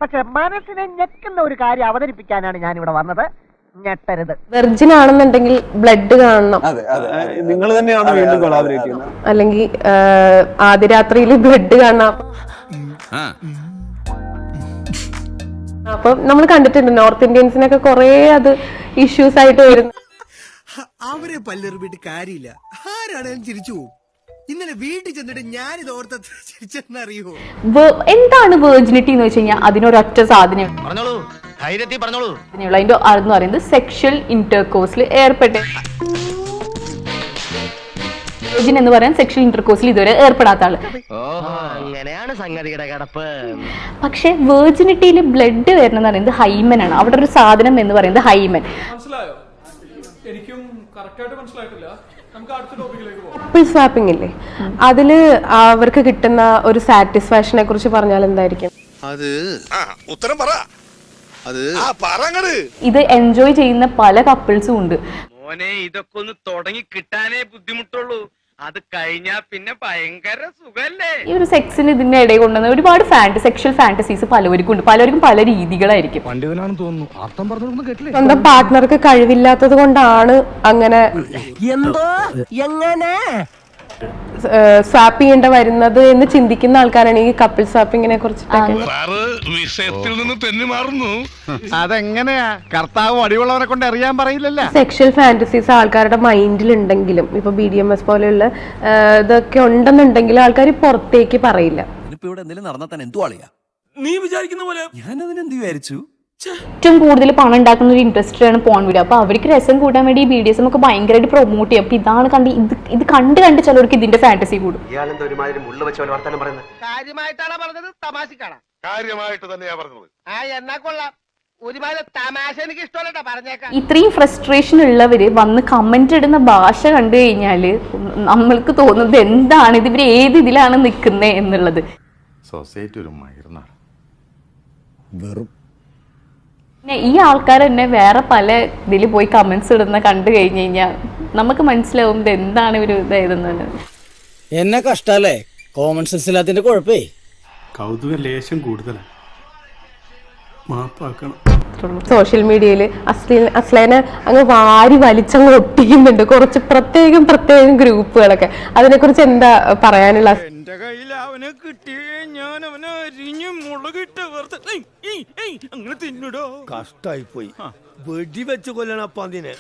പക്ഷെ മനസ്സിനെ ഞെക്കുന്ന ഒരു കാര്യം അവതരിപ്പിക്കാനാണ് ഞാൻ ഇവിടെ വന്നത്. ഞെട്ടരുത്. വെർജിൻ ആണെന്നുണ്ടെങ്കിൽ ബ്ലഡ് കാണണം. നിങ്ങൾ തന്നെയാണ് വീണ്ടും കൊളാബറേറ്റ് ചെയ്യുന്നത്. അല്ലെങ്കിൽ ആദ്യ രാത്രിയിൽ ബ്ലഡ് കാണണം. അപ്പൊ നമ്മൾ കണ്ടിട്ടുണ്ട് നോർത്ത് ഇന്ത്യൻസിനൊക്കെ കുറെ അത് ഇഷ്യൂസ് ആയിട്ട് വരുന്നു. അവരെ പല്ലെറിഞ്ഞിട്ട് കാര്യമില്ല, ആരാണെങ്കിലും ചിരിച്ചു പോകും. ഇന്നലെ വീട്ടിൽ ചെന്നിട്ട് ഞാനിത് ഓർത്ത ചിരിച്ചെന്നറിയോ? എന്താണ് വേർജിനിറ്റി എന്ന് വെച്ച് കഴിഞ്ഞാൽ അതിനൊരൊറ്റ സാധനം അതിന്റെ എന്ന് പറയുന്നത് സെക്ഷൽ ഇന്റർകോഴ്സിൽ ഏർപ്പെട്ട് വെർജിൻ എന്ന് പറയാൻ സെക്ഷൽ ഇന്റർകോഴ്സിൽ ഇതുവരെ ഏർപ്പെടാത്ത ആള്. അങ്ങനെയാണ് സംഗതിയുടെ കിടപ്പ്. പക്ഷെ വേർജിനിറ്റിയിൽ ബ്ലഡ് വരുന്നത് പറയുന്നത് ഹൈമൻ ആണ്. അവിടെ ഒരു സാധനം എന്ന് പറയുന്നത് ഹൈമൻ. എനിക്കും കറക്റ്റായിട്ട് മനസ്സിലായിട്ടില്ല. നമുക്ക് അടുത്ത ടോപ്പിക്കിലേക്ക് പോകാം. കപ്പിൾ സ്വാപ്പിംഗ് ഇല്ലേ, അതില് അവർക്ക് കിട്ടുന്ന ഒരു സാറ്റിസ്ഫാക്ഷനെ കുറിച്ച് പറഞ്ഞാൽ എന്തായിരിക്കും? അത് ഉത്തരം പറ. അത് ഇത് എൻജോയ് ചെയ്യുന്ന പല കപ്പിൾസും ഉണ്ട്. മോനെ ഇതൊക്കെ ഒന്ന് തുടങ്ങി കിട്ടാനേ ബുദ്ധിമുട്ടുള്ളൂ, അത് കഴിഞ്ഞാ പിന്നെ ഭയങ്കര സുഖല്ലേ. ഈ ഒരു സെക്സിന് ഇതിന്റെ ഇടയിൽ കൊണ്ടുവന്ന ഒരുപാട് സെക്ഷൽ ഫാന്റസീസ് പലവർക്കും ഉണ്ട്. പലർക്കും പല രീതികളായിരിക്കും. സ്വന്തം പാർട്ട്ണർക്ക് കഴിവില്ലാത്തത് കൊണ്ടാണ് അങ്ങനെ സ്വാപ്പ് ചെയ്യേണ്ട വരുന്നത് എന്ന് ചിന്തിക്കുന്ന ആൾക്കാരാണ് ഈ കപ്പിൾ സ്വാപ്പിങ്ങിനെ കുറിച്ചിട്ടൊക്കെ. വിഷയത്തിൽ നിന്ന് തെന്നി മാറുന്നു. അതെങ്ങനെയാ? കർത്താവ് അടിയുള്ളവരെ കൊണ്ട് അറിയാൻ പറയില്ലല്ലോ. സെക്ഷൽ ഫാന്റസീസ് ആൾക്കാരുടെ മൈൻഡിൽ ഉണ്ടെങ്കിലും ഇപ്പൊ BDMS പോലെയുള്ള ഇതൊക്കെ ഉണ്ടെന്നുണ്ടെങ്കിലും ആൾക്കാർ പുറത്തേക്ക് പറയില്ല. നീ വിചാരിക്കുന്ന പോലെ ഞാനതിനെന്ത് വിചാരിച്ചു? ഏറ്റവും കൂടുതൽ പണം ഉണ്ടാക്കുന്ന ഒരു ഇൻഡസ്ട്രിയാണ് പോൺ വീഡിയോ. അപ്പൊ അവർക്ക് രസം കൂട്ടാൻ വേണ്ടി ഈ BDSM ഒക്കെ ഭയങ്കരമായിട്ട് പ്രൊമോട്ട് ചെയ്യും. അപ്പൊ ഇതാണ് ഇത് കണ്ട് ചിലർക്ക് ഇതിന്റെ ഫാന്റസി കൂടും. കാര്യമായിട്ടാണ് പറഞ്ഞത്, തമാശക്കാണ്? കാര്യമായിട്ട് തന്നെയാ പറഞ്ഞത്. എന്നാ കൊള്ളാം. ഒരുപാട് തമാശ എനിക്ക് ഇഷ്ടമല്ല, പറഞ്ഞേക്കാം. ഇത്രയും ഫ്രസ്ട്രേഷൻ ഉള്ളവര് വന്ന് കമന്റ് ഇടുന്ന ഭാഷ കണ്ടു കഴിഞ്ഞാല് നമ്മൾക്ക് തോന്നുന്നത് എന്താണ് ഇവര് ഏത് ഇതിലാണ് നിൽക്കുന്നത് എന്നുള്ളത്. സൊസൈറ്റി ഒരു മയർന്നാണ്. വെറും പിന്നെ ഈ ആൾക്കാർ തന്നെ വേറെ പല ഇതിൽ പോയി കമന്റ്സ് ഇടുന്ന കണ്ടു കഴിഞ്ഞു കഴിഞ്ഞാൽ നമുക്ക് മനസ്സിലാവും ഇത് എന്താണ് ഒരു ഇതായതെന്നുള്ളത്. എന്നെ കഷ്ടല്ലേ കോമൺ സെൻസ് ഇല്ലാത്തതിന്റെ കുഴപ്പേ. കൗതുക ലേശം കൂടുതലാണ്, മാപ്പാക്കണം. സോഷ്യൽ മീഡിയയിൽ അസ്ലേനെ അങ്ങ് വാരി വലിച്ചങ്ങ് ഒട്ടിക്കുന്നുണ്ട് കുറച്ച് പ്രത്യേകം ഗ്രൂപ്പുകളൊക്കെ. അതിനെക്കുറിച്ച് എന്താ പറയാനുള്ള? എന്റെ കയ്യിൽ അവനെ കിട്ടിയേ ഞാൻ അവനെ അരിഞ്ഞ് മുളകിട്ട് അങ്ങനെ തിന്നിടോ. കഷ്ടായി പോയി, വെടി വെച്ച് കൊല്ലണം അപ്പൊ അതിനെ.